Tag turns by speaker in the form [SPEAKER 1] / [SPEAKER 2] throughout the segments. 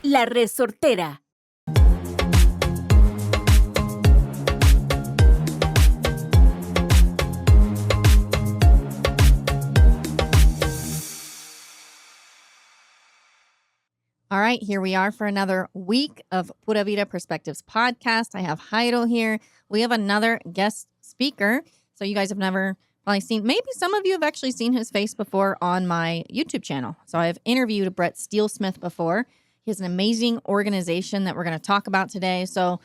[SPEAKER 1] La Resortera.
[SPEAKER 2] All right, here we are for another week of Pura Vida Perspectives podcast. I have Jairo here. We have another guest speaker. So you guys have never probably seen, maybe some of you have actually seen his face before on my YouTube channel. So I've interviewed Brett Steelsmith before. He has an amazing organization that we're going to talk about today. So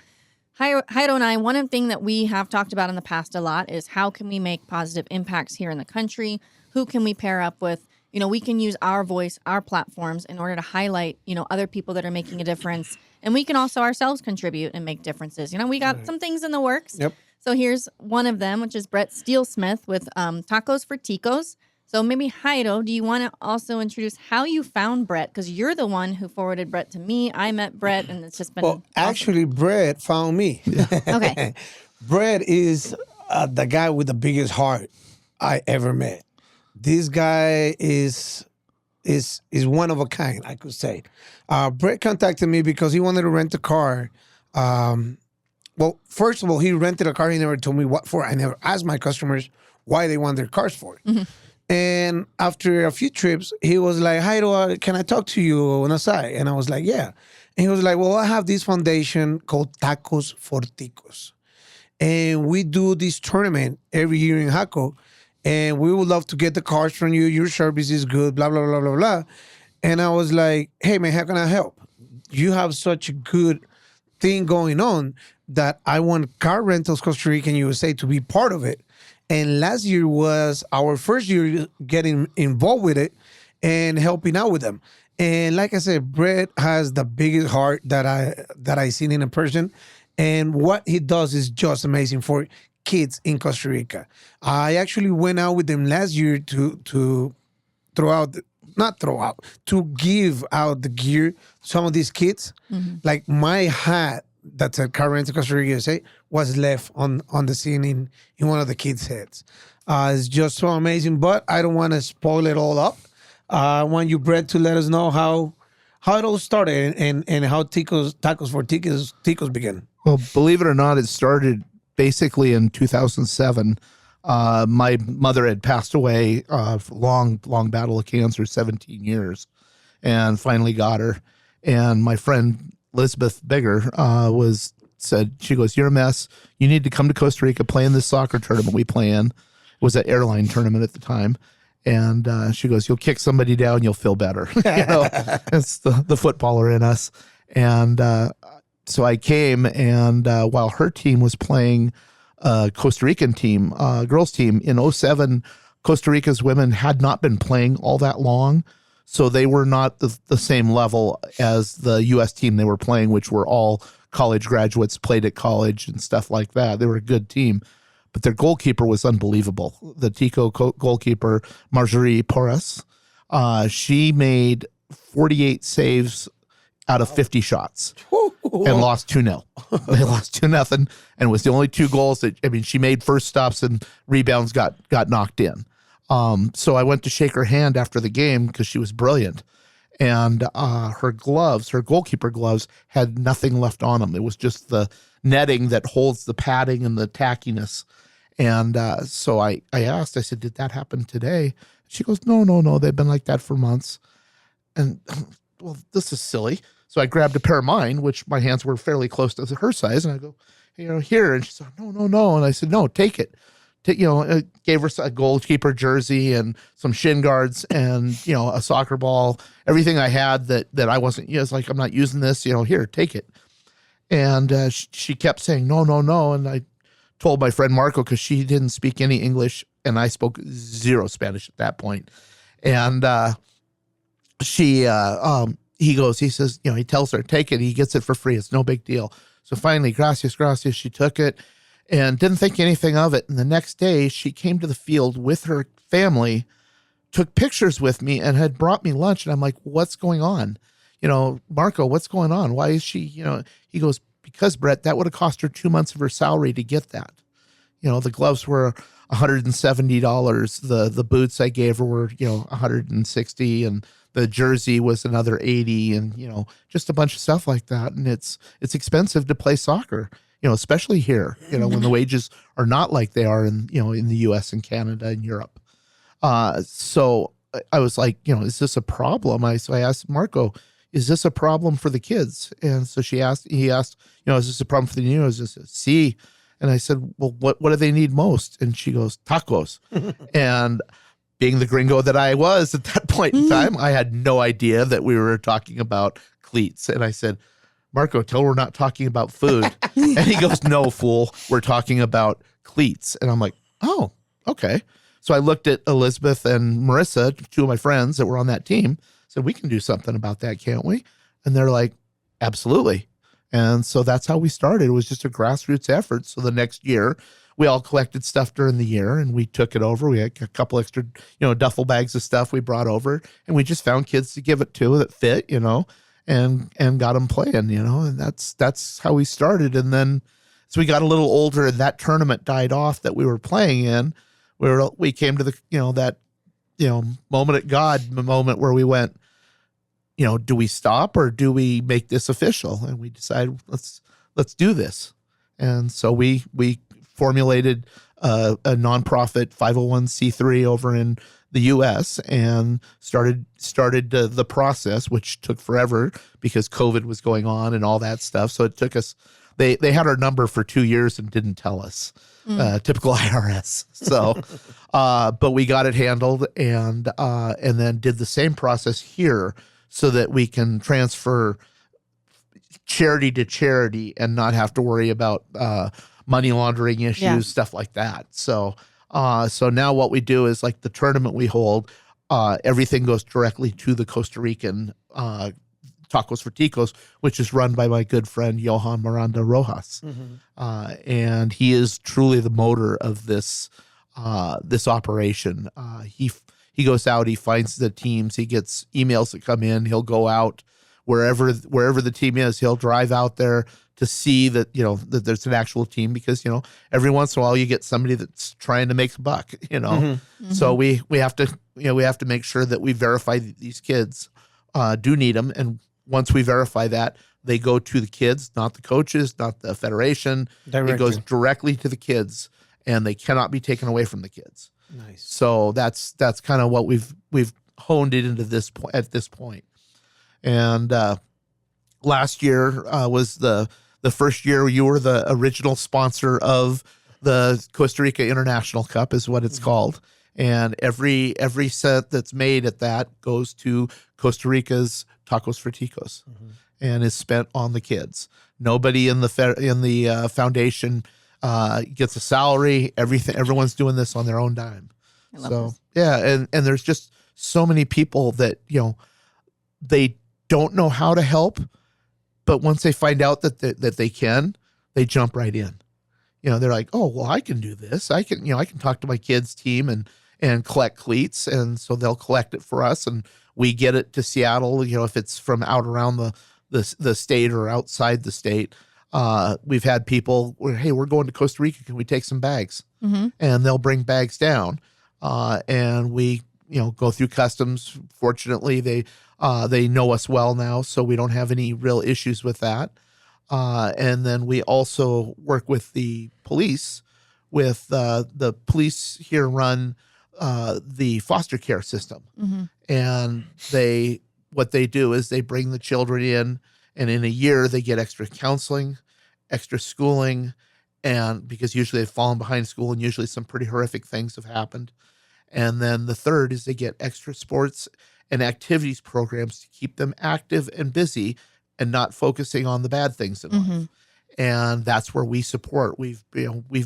[SPEAKER 2] Jairo and I, one thing that we have talked about in the past a lot is how can we make positive impacts here in the country? Who can we pair up with? You know, we can use our voice, our platforms in order to highlight, you know, other people that are making a difference. And we can also ourselves contribute and make differences. You know, we got some things in the works.
[SPEAKER 3] Yep.
[SPEAKER 2] So here's one of them, which is Brett Steelsmith with Tacos for Ticos. So maybe, Jairo, do you want to also introduce how you found Brett? Because you're the one who forwarded Brett to me. I met Brett, and it's just been awesome.
[SPEAKER 3] Actually, Brett found me.
[SPEAKER 2] Okay.
[SPEAKER 3] Brett is the guy with the biggest heart I ever met. This guy is one of a kind, I could say. Brett contacted me because he wanted to rent a car. Well, first of all, he rented a car. He never told me what for. I never asked my customers why they want their cars for. Mm-hmm. And after a few trips, he was like, "Hi, can I talk to you on the side?" And I was like, "Yeah." And he was like, "Well, I have this foundation called Tacos for Ticos. And we do this tournament every year in Jaco. And we would love to get the cars from you. Your service is good, blah, blah, blah, blah, blah." And I was like, "Hey, man, how can I help? You have such a good thing going on that I want Car Rentals Costa Rica and USA to be part of it." And last year was our first year getting involved with it and helping out with them. And like I said, Brett has the biggest heart that I seen in a person. And what he does is just amazing for kids in Costa Rica. I actually went out with them last year to give out the gear to some of these kids. Mm-hmm. Like my hat that's a Car Rental Costa Rica USA was left on the scene in one of the kids' heads. It's just so amazing, but I don't want to spoil it all up. I want you, Brett, to let us know how it all started and how Tacos for Ticos began.
[SPEAKER 4] Well, believe it or not, it started basically in 2007. My mother had passed away, long battle of cancer, 17 years, and finally got her. And my friend Elizabeth Bigger said, she goes, "You're a mess. You need to come to Costa Rica, play in this soccer tournament we play in." It was an airline tournament at the time. And she goes, "You'll kick somebody down, you'll feel better." You know, it's the footballer in us. And so I came, and while her team was playing Costa Rican team, girls team in 2007, Costa Rica's women had not been playing all that long. So they were not the same level as the U.S. team they were playing, which were all college graduates, played at college and stuff like that. They were a good team. But their goalkeeper was unbelievable. The Tico goalkeeper, Marjorie Porras, she made 48 saves out of 50 shots and lost 2-0. They lost 2-0, and it was the only 2 goals that, I mean, she made first stops and rebounds got knocked in. So I went to shake her hand after the game because she was brilliant. And her goalkeeper gloves had nothing left on them. It was just the netting that holds the padding and the tackiness. And so I asked, I said, "Did that happen today?" She goes, No, they've been like that for months. And well, this is silly. So I grabbed a pair of mine, which my hands were fairly close to her size. And I go, "Here." And she said, No. And I said, "No, take it." Gave her a goalkeeper jersey and some shin guards and, a soccer ball, everything I had that I wasn't, it's like, "I'm not using this, here, take it." And she kept saying, No. And I told my friend Marco, because she didn't speak any English and I spoke zero Spanish at that point. And he says, he tells her, "Take it." He gets it for free. It's no big deal. So finally, gracias. She took it and didn't think anything of it. And the next day she came to the field with her family, took pictures with me, and had brought me lunch. And I'm like, "What's going on? Marco, what's going on? Why is she, he goes, "Because, Brett, that would have cost her 2 months of her salary to get that. The gloves were $170. The boots I gave her were, $160, and the jersey was another 80, and just a bunch of stuff like that. And it's expensive to play soccer, especially here, when the wages are not like they are in the US and Canada and Europe. So I was like, is this a problem? So I asked Marco, is this a problem for the kids? And so he asked, is this a problem for the news? I said, see. And I said, well, what do they need most? And she goes, tacos. And being the gringo that I was at that point in time, I had no idea that we were talking about cleats. And I said, Marco, tell her we're not talking about food. And he goes, no, fool, we're talking about cleats. And I'm like, oh, okay. So I looked at Elizabeth and Marissa, two of my friends that were on that team, said, we can do something about that, can't we? And they're like, absolutely. And so that's how we started. It was just a grassroots effort. So the next year, we all collected stuff during the year and we took it over. We had a couple extra, duffel bags of stuff we brought over, and we just found kids to give it to that fit, and got them playing, and that's how we started. And then as we got a little older and that tournament died off that we were playing in, we came to the, that, moment at God moment where we went, do we stop or do we make this official? And we decided, let's do this. And so we formulated a nonprofit 501c3 over in the U.S. and started the process, which took forever because COVID was going on and all that stuff. So it took us. They had our number for 2 years and didn't tell us. Typical IRS. So, but we got it handled and then did the same process here so that we can transfer charity to charity and not have to worry about money laundering issues, stuff like that. So now what we do is like the tournament we hold, everything goes directly to the Costa Rican Tacos for Ticos, which is run by my good friend Johan Miranda Rojas. And he is truly the motor of this operation. He goes out, he finds the teams, he gets emails that come in, he'll go out wherever the team is, he'll drive out there to see that, that there's an actual team because, every once in a while you get somebody that's trying to make a buck, So we have to make sure that we verify that these kids do need them. And once we verify that, they go to the kids, not the coaches, not the federation. Directly. It goes directly to the kids, and they cannot be taken away from the kids.
[SPEAKER 3] Nice.
[SPEAKER 4] So that's kind of what we've honed it into this point at this point. And last year was the first year you were the original sponsor of the Costa Rica International Cup, is what it's called. And every cent that's made at that goes to Costa Rica's Tacos for Ticos, and is spent on the kids. Nobody in the foundation gets a salary. Everyone's doing this on their own dime. So this. Yeah, and there's just so many people that they don't know how to help, but once they find out that they can, they jump right in. They're like, oh well, I can do this. I can talk to my kids' team and collect cleats, and so they'll collect it for us, and we get it to Seattle. If it's from out around the state or outside the state, we've had people where, hey, we're going to Costa Rica, can we take some bags? And they'll bring bags down, and we go through customs. Fortunately, they know us well now, so we don't have any real issues with that. And then we also work with the police. With the police here run the foster care system, and what they do is they bring the children in, and in a year they get extra counseling, extra schooling, and because usually they've fallen behind school and usually some pretty horrific things have happened. And then the third is they get extra sports and activities programs to keep them active and busy and not focusing on the bad things in life. And that's where we support. We've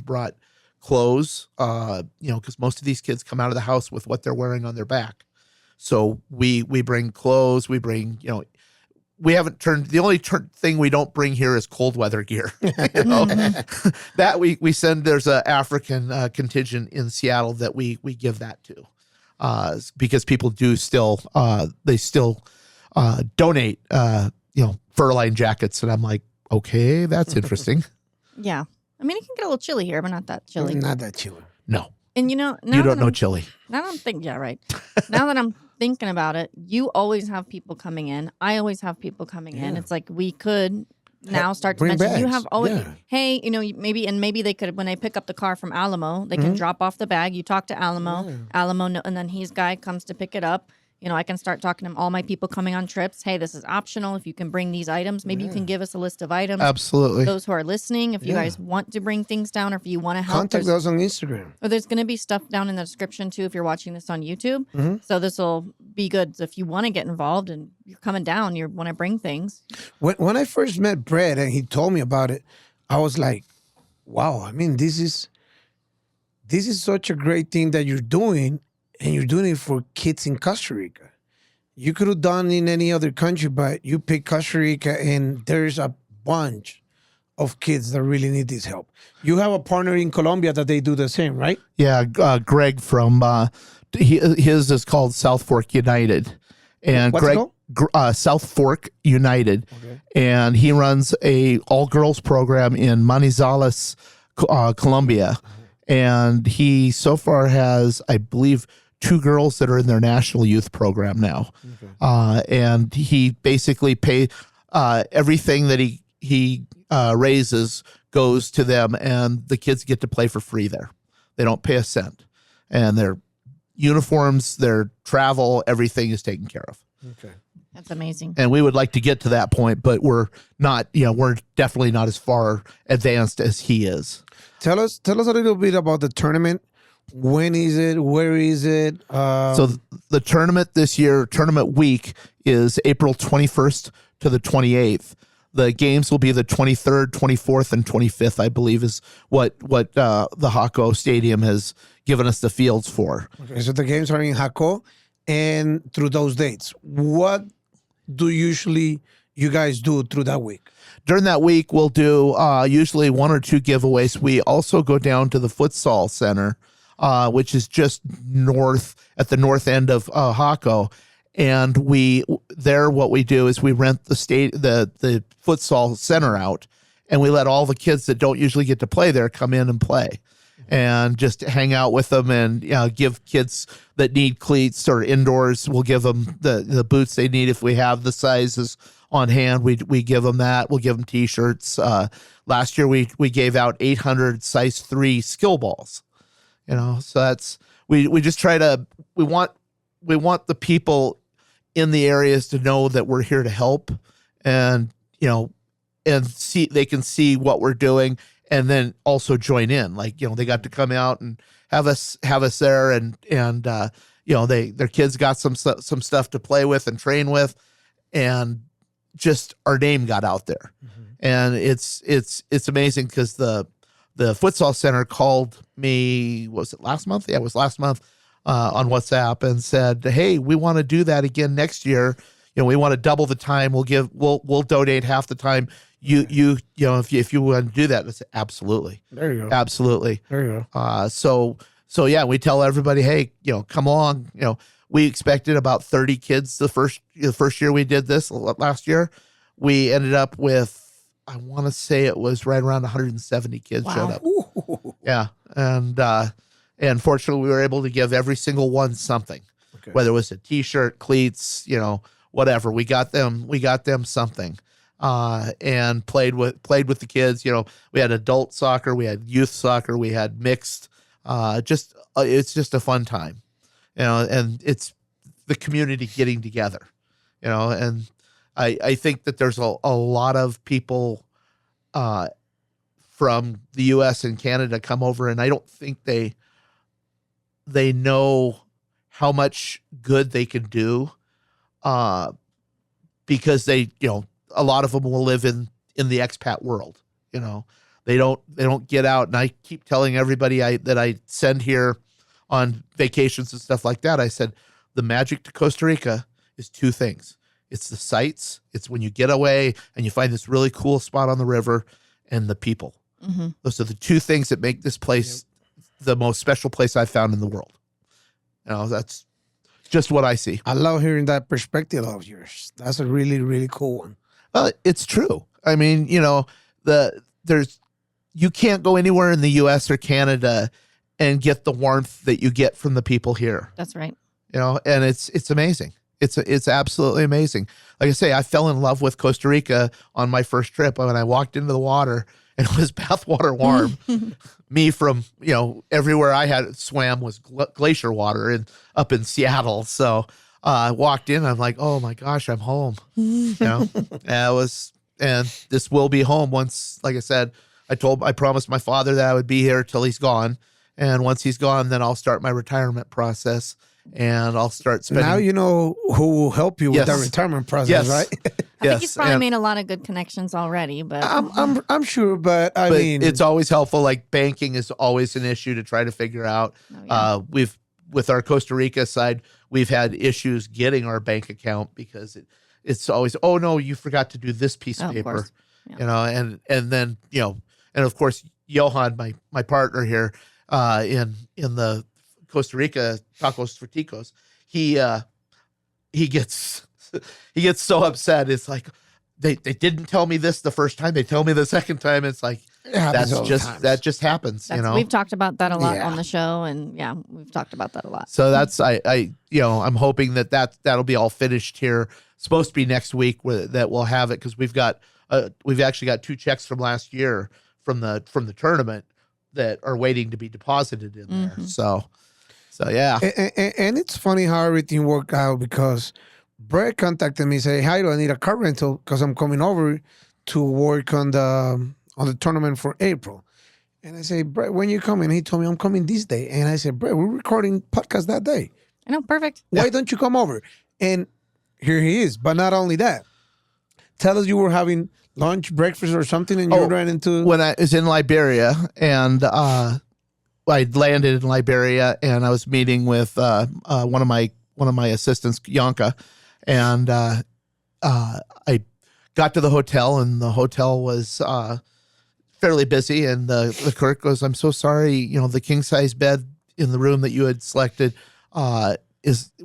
[SPEAKER 4] brought clothes, because most of these kids come out of the house with what they're wearing on their back. So we bring clothes, we bring, we haven't turned, the only thing we don't bring here is cold weather gear. That we send, there's an African contingent in Seattle that we give that to, because people do still, they still donate, fur-lined jackets. And I'm like, okay, that's interesting.
[SPEAKER 2] Yeah. I mean, it can get a little chilly here, but not that chilly.
[SPEAKER 3] Not that chilly.
[SPEAKER 4] No.
[SPEAKER 2] And now
[SPEAKER 4] you don't know chili.
[SPEAKER 2] Now that I'm thinking, yeah, right. Now that I'm thinking about it, you always have people coming in. I always have people coming in.
[SPEAKER 3] Yeah.
[SPEAKER 2] It's like we could now start to
[SPEAKER 3] Bring
[SPEAKER 2] mention you
[SPEAKER 3] bags.
[SPEAKER 2] have always,
[SPEAKER 3] Yeah.
[SPEAKER 2] hey, maybe they could, when they pick up the car from Alamo, they can drop off the bag. You talk to Alamo, and then his guy comes to pick it up. I can start talking to all my people coming on trips. Hey, this is optional. If you can bring these items, maybe you can give us a list of items.
[SPEAKER 4] Absolutely.
[SPEAKER 2] Those who are listening, if you guys want to bring things down or if you want to help,
[SPEAKER 3] Contact us on Instagram.
[SPEAKER 2] or there's going to be stuff down in the description too if you're watching this on YouTube. So this will be good. So if you want to get involved and you're coming down, you want to bring things.
[SPEAKER 3] When I first met Brett and he told me about it, I was like, wow, I mean, this is such a great thing that you're doing, and you're doing it for kids in Costa Rica. You could have done in any other country, but you pick Costa Rica, and there's a bunch of kids that really need this help. You have a partner in Colombia that they do the same, right?
[SPEAKER 4] Yeah, Greg from his is called South Fork United, and
[SPEAKER 3] What's it called?
[SPEAKER 4] South Fork United, and he runs a all girls program in Manizales, Colombia, and he so far has, I believe, 2 girls that are in their national youth program now, and he basically everything that he raises goes to them, and the kids get to play for free there. They don't pay a cent, and their uniforms, their travel, everything is taken care of.
[SPEAKER 3] Okay.
[SPEAKER 2] That's amazing.
[SPEAKER 4] And we would like to get to that point, but we're not. We're definitely not as far advanced as he is.
[SPEAKER 3] Tell us a little bit about the tournament. When is it? Where is it?
[SPEAKER 4] So the tournament this year, tournament week, is April 21st to the 28th. The games will be the 23rd, 24th, and 25th, I believe, is what the Jaco Stadium has given us the fields for.
[SPEAKER 3] Okay, so the games are in Jaco, and through those dates, what do usually you guys do through that week?
[SPEAKER 4] During that week, we'll do usually 1 or 2 giveaways. We also go down to the futsal center, which is just at the north end of Jaco. And what we do is we rent the futsal center out, and we let all the kids that don't usually get to play there come in and play, and just hang out with them, and give kids that need cleats or indoors. We'll give them the boots they need if we have the sizes on hand. We give them that. We'll give them T-shirts. Last year we gave out 800 size 3 skill balls. So that's we just try to we want the people in the areas to know that we're here to help, and they can see what we're doing, and then also join in. They got to come out and have us there, and their kids got some stuff to play with and train with, and just our name got out there. And it's amazing because the futsal center called me, was it last month? Yeah, it was last month, on WhatsApp, and said, hey, we want to do that again next year. We want to double the time. We'll donate half the time. If you want to do that. I said, absolutely.
[SPEAKER 3] There you go.
[SPEAKER 4] Absolutely.
[SPEAKER 3] There you go.
[SPEAKER 4] So yeah, we tell everybody, hey, come along. We expected about 30 kids the first year we did this last year. We ended up with, I want to say it was right around 170 kids showed up.
[SPEAKER 3] Ooh.
[SPEAKER 4] Yeah. And fortunately we were able to give every single one something, whether it was a T-shirt, cleats, whatever. We got them something, and played with the kids. We had adult soccer, we had youth soccer, we had mixed, it's just a fun time, and it's the community getting together, and I think that there's a lot of people from the U.S. and Canada come over, and I don't think they know how much good they can do, because a lot of them will live in the expat world. They don't get out, and I keep telling everybody that I send here on vacations and stuff like that. I said the magic to Costa Rica is 2 things. It's the sights. It's when you get away and you find this really cool spot on the river, and the people. Mm-hmm. Those are the 2 things that make this place the most special place I've found in the world. That's just what I see.
[SPEAKER 3] I love hearing that perspective of yours. That's a really, really cool one.
[SPEAKER 4] It's true. I mean, you can't go anywhere in the U.S. or Canada and get the warmth that you get from the people here.
[SPEAKER 2] That's right.
[SPEAKER 4] and it's amazing. It's absolutely amazing. Like I say, I fell in love with Costa Rica on my first trip when I walked into the water and it was bathwater warm. Me from, everywhere I had swam was glacier water up in Seattle. So I walked in, I'm like, oh my gosh, I'm home. And this will be home once, like I said, I promised my father that I would be here till he's gone. And once he's gone, then I'll start my retirement process. And I'll start spending.
[SPEAKER 3] Now you know who will help you with that retirement process, right?
[SPEAKER 2] I think he's probably made a lot of good connections already, but
[SPEAKER 3] I'm sure. But I mean,
[SPEAKER 4] it's always helpful. Like banking is always an issue to try to figure out. With our Costa Rica side, we've had issues getting our bank account because it's always, oh no, you forgot to do this piece of paper, and then and of course Johan, my partner here, in the Costa Rica Tacos for Ticos, he gets so upset. It's like they didn't tell me this the first time. They tell me the second time. It's like that just happens.
[SPEAKER 2] We've talked about that a lot on the show, and we've talked about that a lot.
[SPEAKER 4] So that's I'm hoping that'll be all finished here. It's supposed to be next week that we'll have it because we've actually got 2 checks from last year from the tournament that are waiting to be deposited in there. So yeah.
[SPEAKER 3] And it's funny how everything worked out because Brett contacted me and said, "Hi, I need a car rental because I'm coming over to work on the tournament for April." And I say, "Brett, when you coming?" He told me, "I'm coming this day." And I said, "Brett, we're recording podcast that day.
[SPEAKER 2] I know, perfect.
[SPEAKER 3] Why don't you come over?" And here he is. But not only that, tell us you were having lunch, breakfast, or something, and you ran into
[SPEAKER 4] when I was in Liberia, and I landed in Liberia, and I was meeting with one of my assistants, Yanka, and I got to the hotel, and the hotel was fairly busy, and the clerk goes, "I'm so sorry, the king size bed in the room that you had selected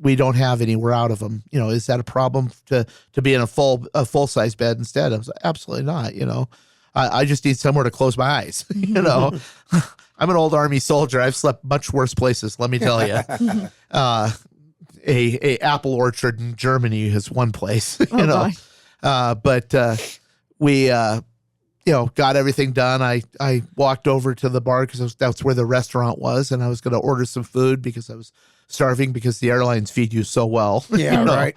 [SPEAKER 4] we don't have any. We're out of them. Is that a problem to be in a full size bed instead?" I was like, "Absolutely not. I just need somewhere to close my eyes. I'm an old Army soldier. I've slept much worse places, let me tell you. A apple orchard in Germany is one place, but we got everything done. I walked over to the bar because that's where the restaurant was, and I was going to order some food because I was starving because the airlines feed you so well.
[SPEAKER 3] Yeah, right.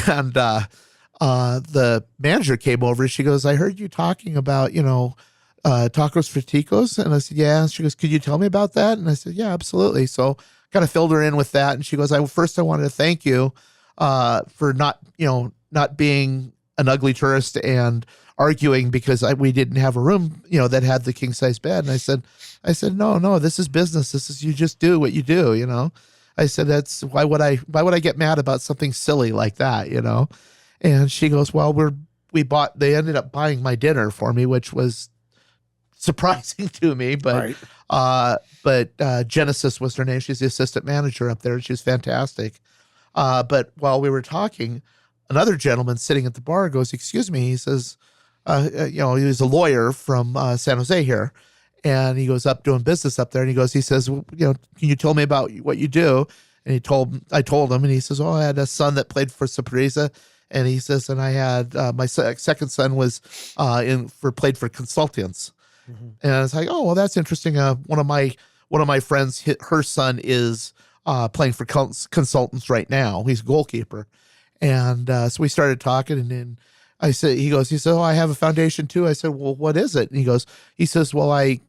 [SPEAKER 4] And the manager came over and she goes, "I heard you talking about, tacos for Ticos." And I said, "Yeah." She goes, "Could you tell me about that?" And I said, "Yeah, absolutely." So kind of filled her in with that. And she goes, First I wanted to thank you for not being an ugly tourist and arguing because we didn't have a room, that had the king size bed." And I said, no, this is business. This is, you just do what you do, I said, that's why would I get mad about something silly like that, And she goes, "Well, they ended up buying my dinner for me," which was surprising to me, but Genesis was her name. She's the assistant manager up there, and she was fantastic. But while we were talking, another gentleman sitting at the bar goes, "Excuse me," he says, he was a lawyer from San Jose here, and he goes up doing business up there, and he says, "Well, can you tell me about what you do?" And I told him, and he says, "Oh, I had a son that played for Saprissa." And he says, "And I had my second son was played for Consultants." Mm-hmm. And I was like, "Oh, well, that's interesting." One of my friends, her son is playing for Consultants right now. He's a goalkeeper, and so we started talking, and then he said, "Oh, I have a foundation too." I said, "Well, what is it?" And he says, "Well, I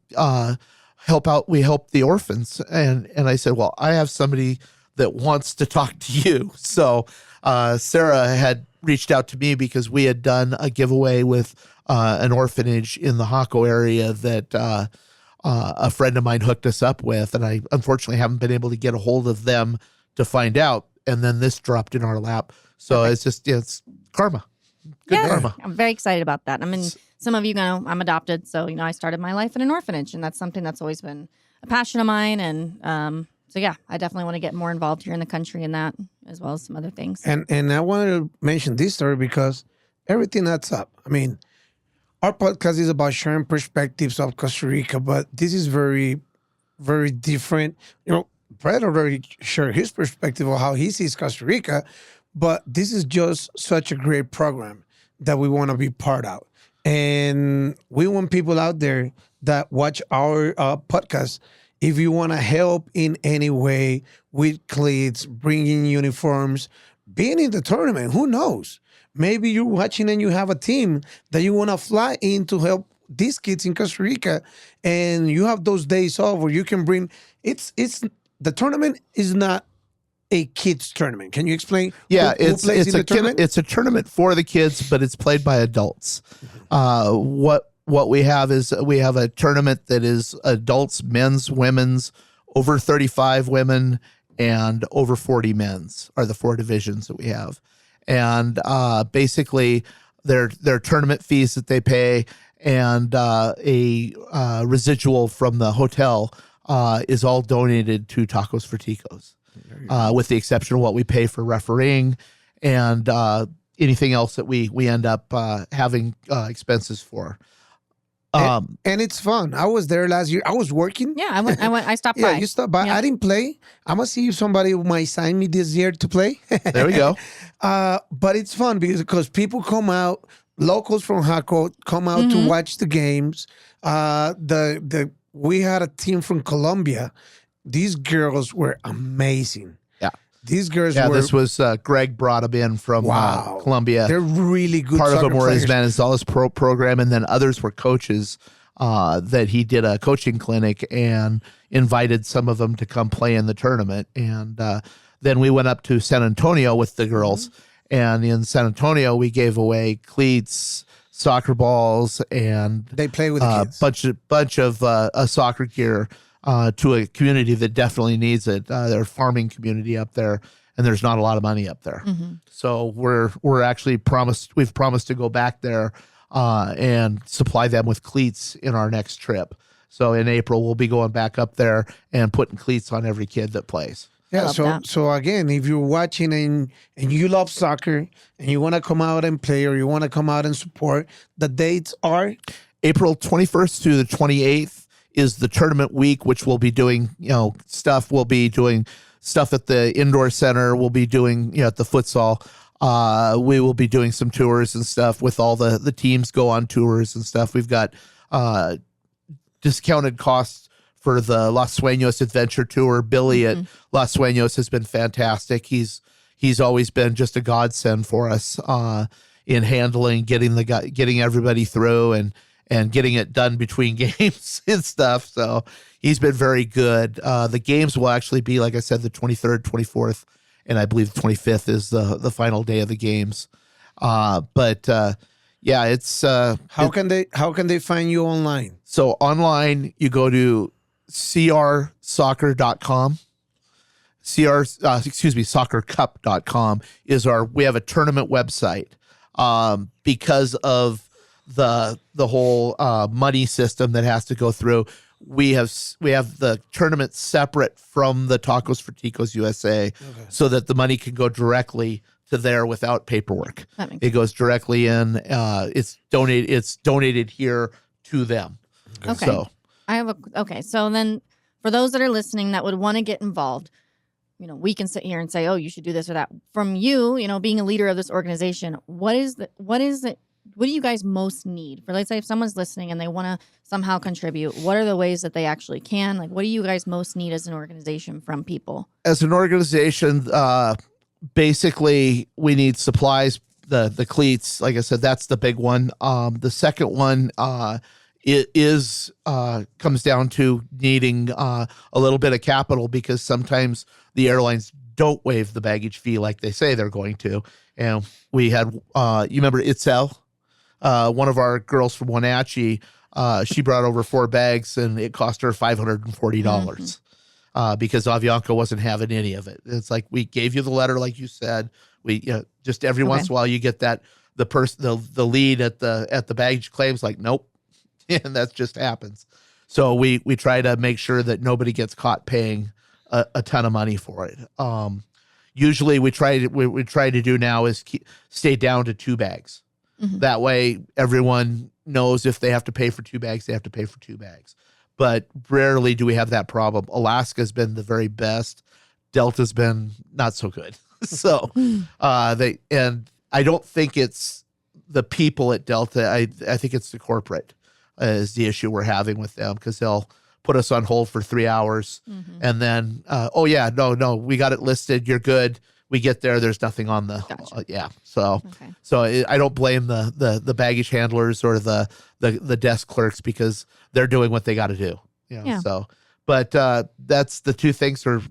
[SPEAKER 4] we help the orphans." And I said, "Well, I have somebody that wants to talk to you." So Sarah had reached out to me because we had done a giveaway with an orphanage in the Hako area that a friend of mine hooked us up with, and I unfortunately haven't been able to get a hold of them to find out. And then this dropped in our lap. So it's just, it's karma. Good karma.
[SPEAKER 2] I'm very excited about that. I mean, some of you know I'm adopted, so I started my life in an orphanage, and that's something that's always been a passion of mine. And so yeah, I definitely want to get more involved here in the country in that, as well as some other things.
[SPEAKER 3] And I wanted to mention this story because everything adds up. I mean, our podcast is about sharing perspectives of Costa Rica, but this is very, very different. Brett already shared his perspective of how he sees Costa Rica, but this is just such a great program that we want to be part of. And we want people out there that watch our podcast, if you want to help in any way with cleats, bringing uniforms, being in the tournament, who knows? Maybe you're watching and you have a team that you want to fly in to help these kids in Costa Rica, and you have those days off where you can bring. It's the tournament is not a kids tournament. Can you explain?
[SPEAKER 4] Yeah,
[SPEAKER 3] who plays in the tournament?
[SPEAKER 4] It's a tournament for the kids, but it's played by adults. What we have is we have a tournament that is adults, men's, women's, over 35 women, and over 40 men's are the 4 divisions that we have. And basically, their tournament fees that they pay and a residual from the hotel is all donated to Tacos for Ticos, with the exception of what we pay for refereeing and anything else that we end up having expenses for.
[SPEAKER 3] And it's fun. I was there last year. I was working.
[SPEAKER 2] Yeah, I stopped by.
[SPEAKER 3] Yeah, you stopped by.
[SPEAKER 2] Yeah.
[SPEAKER 3] I didn't play. I'm gonna see if somebody might sign me this year to play.
[SPEAKER 4] There we go.
[SPEAKER 3] But it's fun because people come out, locals from Jaco come out to watch the games. We had a team from Colombia. These girls were amazing.
[SPEAKER 4] Yeah.
[SPEAKER 3] These girls
[SPEAKER 4] Yeah,
[SPEAKER 3] were.
[SPEAKER 4] this was Greg brought them in from Colombia.
[SPEAKER 3] They're really good.
[SPEAKER 4] Part of them
[SPEAKER 3] soccer
[SPEAKER 4] were his
[SPEAKER 3] players.
[SPEAKER 4] Manizales program, and then others were coaches that he did a coaching clinic and invited some of them to come play in the tournament. And then we went up to San Antonio with the girls. And in San Antonio, we gave away cleats, soccer balls, and
[SPEAKER 3] They play with the kids.
[SPEAKER 4] bunch of soccer gear to a community that definitely needs it. They're a farming community up there, and there's not a lot of money up there. So we're actually we've promised to go back there and supply them with cleats in our next trip. So in April, we'll be going back up there and putting cleats on every kid that plays.
[SPEAKER 3] Yeah,
[SPEAKER 2] that.
[SPEAKER 3] so again, if you're watching and you love soccer and you want to come out and play or you want to come out and support, the dates are
[SPEAKER 4] April 21st through the 28th is the tournament week, which we'll be doing, stuff. We'll be doing stuff at the indoor center. We'll be doing, at the futsal. We will be doing some tours and stuff with all the teams go on tours and stuff. We've got discounted costs for the Los Sueños Adventure Tour. Billy at Los Sueños has been fantastic. He's always been just a godsend for us in handling getting everybody through and getting it done between games and stuff. So he's been very good. The games will actually be, like I said, the 23rd, 24th, and I believe the 25th is the final day of the games. Yeah, it's
[SPEAKER 3] how can they find you online?
[SPEAKER 4] So online, you go to crsoccer.com. Soccercup.com is we have a tournament website. Because of the whole money system that has to go through, we have the tournament separate from the Tacos for Ticos USA, so that the money can go directly to there without paperwork. It goes directly in. It's donated here to them.
[SPEAKER 2] Okay.
[SPEAKER 4] So
[SPEAKER 2] So then for those that are listening that would want to get involved, we can sit here and say, oh, you should do this or that. From you, being a leader of this organization, what do you guys most need? For, let's say, if someone's listening and they want to somehow contribute, what are the ways that they actually can? Like, what do you guys most need as an organization from people? As
[SPEAKER 4] an organization, basically we need supplies, the cleats. Like I said, that's the big one. The second one, it comes down to needing a little bit of capital, because sometimes the airlines don't waive the baggage fee like they say they're going to. And we had, you remember Itzel, one of our girls from Wenatchee, she brought over 4 bags and it cost her $540 because Avianca wasn't having any of it. It's like, we gave you the letter, like you said. We just every once in a while you get that the lead at the baggage claims, like, nope. And that just happens. So we try to make sure that nobody gets caught paying a ton of money for it. Usually we try to do now is stay down to 2 bags. That way everyone knows if they have to pay for 2 bags, they have to pay for 2 bags. but rarely do we have that problem. Alaska's been the very best. Delta's been not so good. So I don't think it's the people at Delta. I think it's the corporate is the issue we're having with them, because they'll put us on hold for 3 hours and then, no, we got it listed. You're good. We get there. There's nothing on the,
[SPEAKER 2] Gotcha.
[SPEAKER 4] So I don't blame the baggage handlers or the desk clerks, because they're doing what they got to do. So, but that's the two things are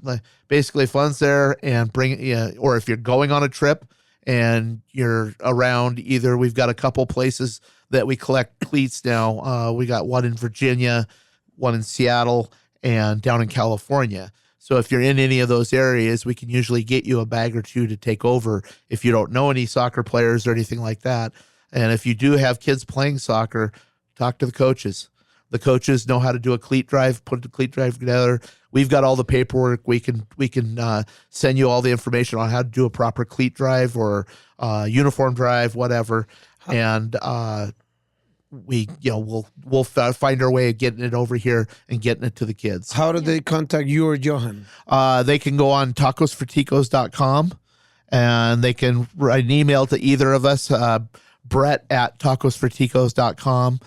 [SPEAKER 4] basically funds there and or if you're going on a trip and you're around, either we've got a couple places that we collect cleats now. We got one in Virginia, one in Seattle, and down in California. So if you're in any of those areas, we can usually get you a bag or two to take over if you don't know any soccer players or anything like that. And if you do have kids playing soccer, talk to the coaches. The coaches know how to do a cleat drive, put the cleat drive together. We've got all the paperwork. We can send you all the information on how to do a proper cleat drive or uniform drive, whatever. And we'll find our way of getting it over here and getting it to the kids.
[SPEAKER 3] How do they contact you or Johan?
[SPEAKER 4] They can go on tacosforticos.com and they can write an email to either of us, Brett at tacosforticos.com,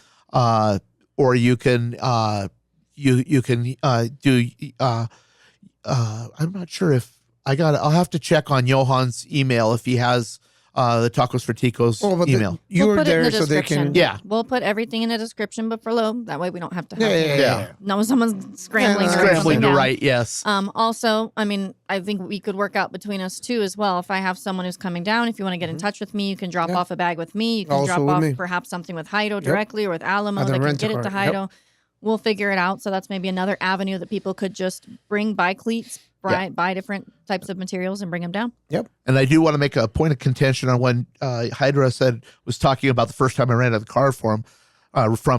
[SPEAKER 4] or you can do. I'm not sure if I'll have to check on Johan's email if he has the Tacos for Ticos email.
[SPEAKER 3] You
[SPEAKER 2] We'll
[SPEAKER 3] were
[SPEAKER 2] put it in
[SPEAKER 3] there
[SPEAKER 2] the
[SPEAKER 3] so they
[SPEAKER 2] description.
[SPEAKER 3] can.
[SPEAKER 2] We'll put everything in the description below. That way we don't have to have
[SPEAKER 3] Yeah.
[SPEAKER 2] no someone's scrambling.
[SPEAKER 3] Yeah,
[SPEAKER 2] to write
[SPEAKER 4] Scrambling
[SPEAKER 2] something
[SPEAKER 4] to
[SPEAKER 2] down.
[SPEAKER 4] write, yes.
[SPEAKER 2] Also, I mean, I think we could work out between us too as well. If I have someone who's coming down, if you want to get in touch with me, you can drop off a bag with me. You can
[SPEAKER 3] Also
[SPEAKER 2] drop
[SPEAKER 3] with
[SPEAKER 2] off
[SPEAKER 3] me.
[SPEAKER 2] perhaps something with Heido directly or with Alamo.
[SPEAKER 3] Other
[SPEAKER 2] They can
[SPEAKER 3] rent a
[SPEAKER 2] get it to
[SPEAKER 3] car.
[SPEAKER 2] Heido. We'll figure it out. So that's maybe another avenue that people could just buy cleats, buy different types of materials and bring them down.
[SPEAKER 4] And I do want to make a point of contention on when Hydra was talking about the first time I rented a car from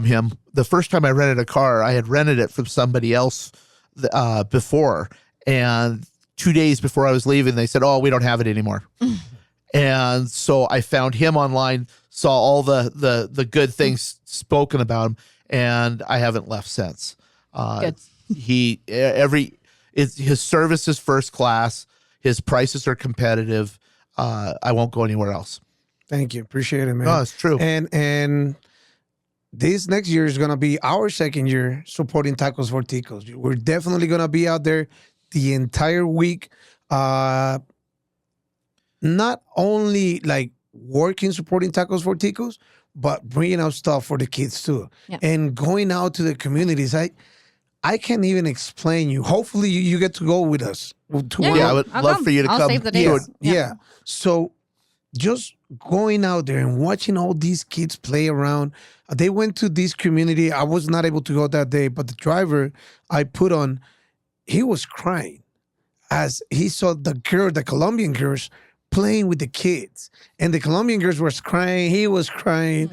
[SPEAKER 4] him. The first time I rented a car, I had rented it from somebody else before. And 2 days before I was leaving, they said, "Oh, we don't have it anymore." And so I found him online, saw all the good things spoken about him, and I haven't left since.
[SPEAKER 2] Good.
[SPEAKER 4] His service is first class. His prices are competitive. I won't go anywhere else.
[SPEAKER 3] Thank you. Appreciate it, man.
[SPEAKER 4] No, it's true.
[SPEAKER 3] And this next year is going to be our second year supporting Tacos for Ticos. We're definitely going to be out there the entire week. Not only like working, supporting Tacos for Ticos, but bringing out stuff for the kids too.
[SPEAKER 2] Yeah.
[SPEAKER 3] And going out to the communities. I can't even explain you. Hopefully you get to go with us.
[SPEAKER 4] Yeah, I would
[SPEAKER 2] I'll
[SPEAKER 4] love
[SPEAKER 2] come.
[SPEAKER 4] for you to
[SPEAKER 2] I'll
[SPEAKER 4] come.
[SPEAKER 2] save the
[SPEAKER 4] do
[SPEAKER 2] dates.
[SPEAKER 4] it.
[SPEAKER 3] Yeah. So just going out there and watching all these kids play around. They went to this community. I was not able to go that day, but the driver I put on, he was crying as he saw the Colombian girls playing with the kids. And the Colombian girls were crying. He was crying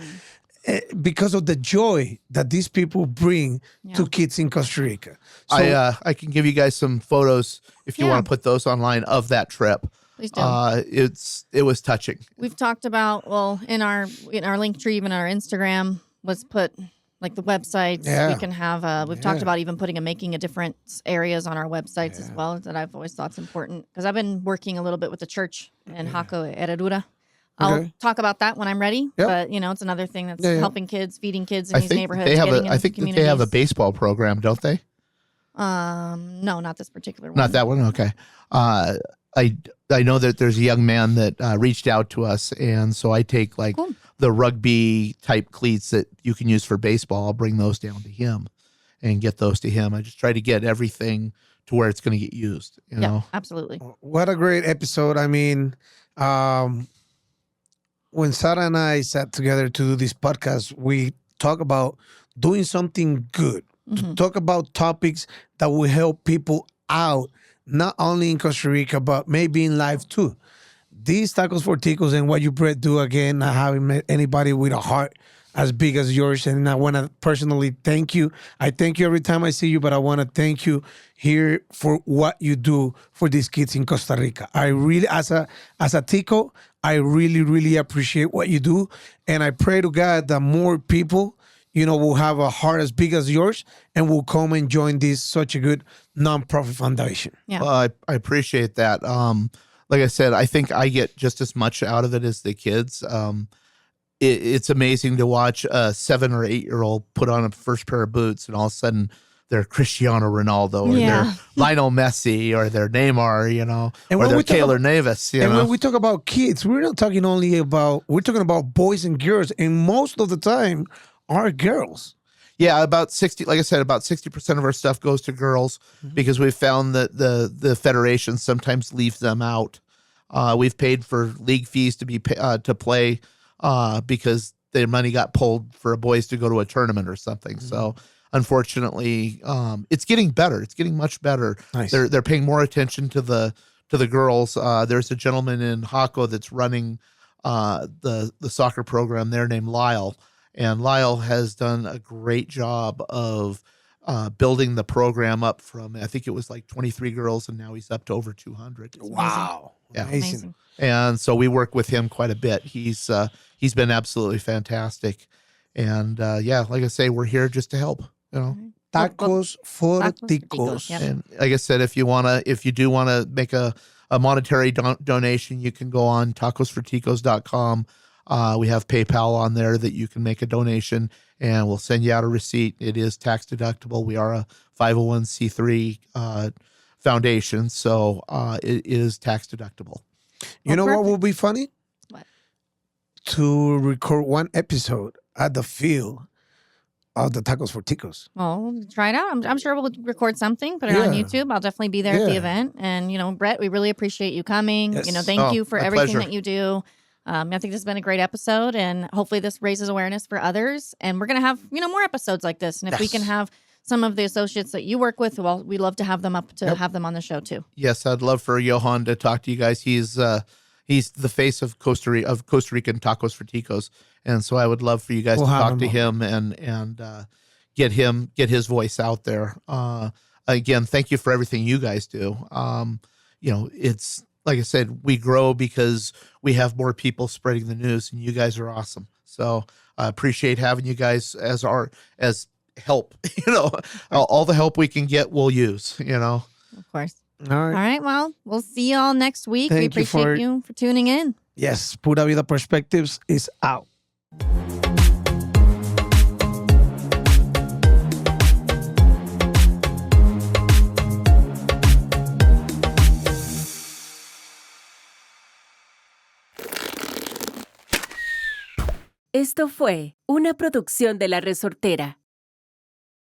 [SPEAKER 3] because of the joy that these people bring to kids in Costa Rica. So,
[SPEAKER 4] I can give you guys some photos if you want to put those online of that trip.
[SPEAKER 2] Please do.
[SPEAKER 4] It was touching.
[SPEAKER 2] We've talked about, in our Linktree, even our Instagram was put like the websites.
[SPEAKER 3] Yeah.
[SPEAKER 2] We can have, we've talked about even making a different areas on our websites as well, that I've always thought's important. Because I've been working a little bit with the church in Jaco Herradura. I'll talk about that when I'm ready.
[SPEAKER 3] Yep.
[SPEAKER 2] But, it's another thing that's helping kids, feeding kids in these neighborhoods.
[SPEAKER 4] I think that they have a baseball program, don't they?
[SPEAKER 2] No, not this particular one.
[SPEAKER 4] Not that one? Okay. I know that there's a young man that reached out to us, and so I take the rugby type cleats that you can use for baseball. I'll bring those down to him and get those to him. I just try to get everything to where it's going to get used. You know?
[SPEAKER 2] Absolutely.
[SPEAKER 3] what a great episode. I mean, when Sarah and I sat together to do this podcast, we talk about doing something good, to talk about topics that will help people out, not only in Costa Rica, but maybe in life too. These Tacos for Ticos and what you, Brett, do, again, I haven't met anybody with a heart as big as yours. And I want to personally thank you. I thank you every time I see you, but I want to thank you here for what you do for these kids in Costa Rica. I really, as a Tico, I really, really appreciate what you do. And I pray to God that more people, will have a heart as big as yours and will come and join this such a good nonprofit foundation.
[SPEAKER 2] Yeah.
[SPEAKER 4] Well, I appreciate that. Like I said, I think I get just as much out of it as the kids. It's amazing to watch a 7 or 8 year old put on a first pair of boots and all of a sudden they're Cristiano Ronaldo or they're Lionel Messi or they're Neymar,
[SPEAKER 3] And
[SPEAKER 4] or
[SPEAKER 3] when
[SPEAKER 4] they're
[SPEAKER 3] we talk
[SPEAKER 4] Keylor Navas.
[SPEAKER 3] When we talk about kids, we're not talking only about, we're talking about boys and girls, and most of the time are girls.
[SPEAKER 4] Yeah, about 60, like I said, about 60% of our stuff goes to girls because we've found that the federation sometimes leaves them out. We've paid for league fees to play because their money got pulled for boys to go to a tournament or something. So unfortunately, it's getting better. It's getting much better.
[SPEAKER 3] Nice.
[SPEAKER 4] They're paying more attention to the girls. There's a gentleman in Jaco that's running the soccer program there named Lyle. And Lyle has done a great job of building the program up from, I think it was like 23 girls, and now he's up to over 200.
[SPEAKER 3] Wow.
[SPEAKER 4] Yeah.
[SPEAKER 3] Amazing.
[SPEAKER 4] And so we work with him quite a bit. He's been absolutely fantastic. And like I say, we're here just to help,
[SPEAKER 3] Tacos for
[SPEAKER 2] Tacos for
[SPEAKER 3] Ticos.
[SPEAKER 2] Ticos, yep.
[SPEAKER 4] And like I said, if you do want to make a monetary donation, you can go on tacosforticos.com. We have PayPal on there that you can make a donation and we'll send you out a receipt. It is tax deductible. We are a 501c3 foundation, so it is tax deductible.
[SPEAKER 3] You know
[SPEAKER 2] perfect.
[SPEAKER 3] what would be funny?
[SPEAKER 2] What?
[SPEAKER 3] To record one episode at the field of the Tacos for Ticos.
[SPEAKER 2] Well, try it out. I'm sure we'll record something, put it on
[SPEAKER 3] Yeah.
[SPEAKER 2] YouTube. I'll definitely be there at the
[SPEAKER 3] Yeah.
[SPEAKER 2] event. And, Brett, we really appreciate you coming.
[SPEAKER 3] Yes.
[SPEAKER 2] Thank you for
[SPEAKER 4] my
[SPEAKER 2] everything
[SPEAKER 4] pleasure.
[SPEAKER 2] that you do. I think this has been a great episode, and hopefully this raises awareness for others. And we're going to have, more episodes like this. And if we
[SPEAKER 3] Yes.
[SPEAKER 2] can have some of the associates that you work with, well, we love to have them up to
[SPEAKER 3] Yep.
[SPEAKER 2] have them on the show too.
[SPEAKER 4] Yes, I'd love for Johan to talk to you guys. He's the face of Costa Rican Tacos for Ticos, and so I would love for you guys
[SPEAKER 3] We'll
[SPEAKER 4] to
[SPEAKER 3] have
[SPEAKER 4] talk
[SPEAKER 3] him
[SPEAKER 4] to
[SPEAKER 3] on.
[SPEAKER 4] him and get his voice out there. Again, thank you for everything you guys do. It's like I said, we grow because we have more people spreading the news, and you guys are awesome. So I appreciate having you guys as help. All the help we can get, we'll use.
[SPEAKER 2] Of course.
[SPEAKER 3] All
[SPEAKER 2] All
[SPEAKER 3] right.
[SPEAKER 2] right. Well, we'll see y'all next week.
[SPEAKER 3] Thank
[SPEAKER 2] we
[SPEAKER 3] you
[SPEAKER 2] appreciate
[SPEAKER 3] for-
[SPEAKER 2] you for tuning in.
[SPEAKER 3] Yes, Pura Vida Perspectives is out.
[SPEAKER 1] Esto fue una producción de La Resortera.